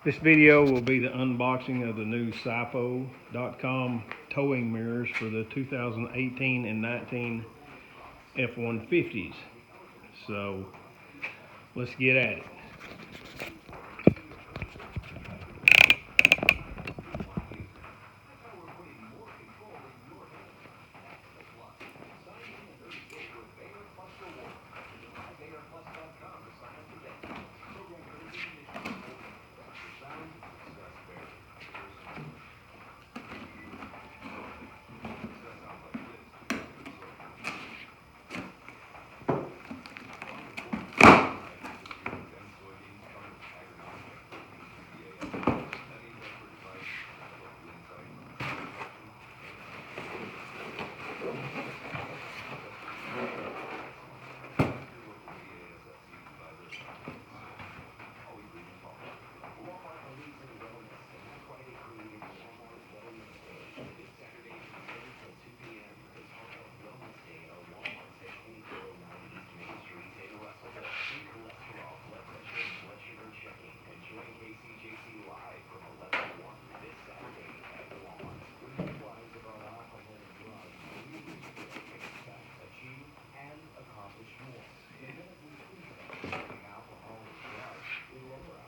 This video will be the unboxing of the new SYPPO.com towing mirrors for the 2018 and 19 F-150s. So let's get at it.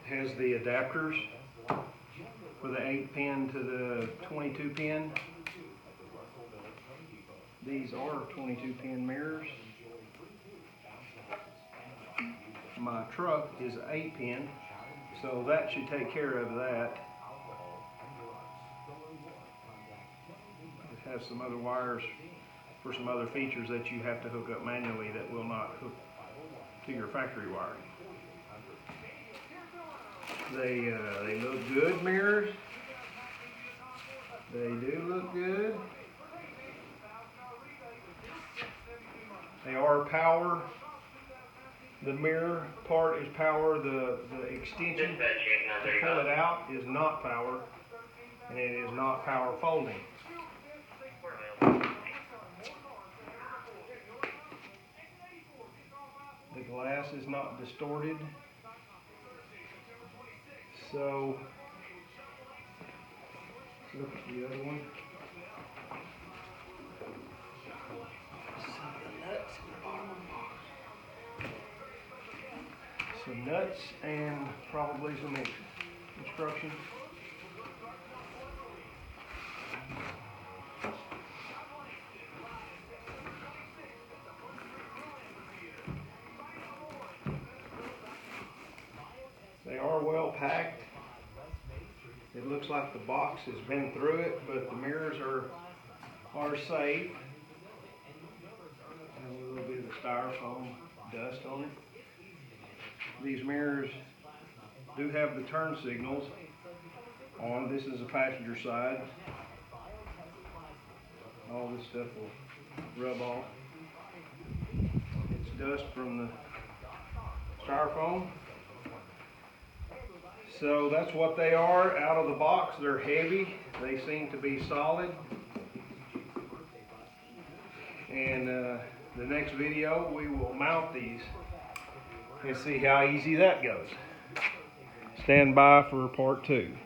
Has the adapters for the 8-pin to the 22-pin. These are 22-pin mirrors. My truck is 8-pin, so that should take care of that. It has some other wires for some other features that you have to hook up manually that will not hook to your factory wiring. They look good, mirrors. They do look good. They are power. The mirror part is power. The extension to pull it out is not power, and it is not power folding. The glass is not distorted. So, look at the other one. Some nuts and probably some instructions. They are well packed. It looks like the box has been through it, but the mirrors are safe. And a little bit of the styrofoam dust on it. These mirrors do have the turn signals on. This is the passenger side. All this stuff will rub off. It's dust from the styrofoam. So that's what they are out of the box. They're heavy. They seem to be solid. And the next video we will mount these and see how easy that goes. Stand by for part 2.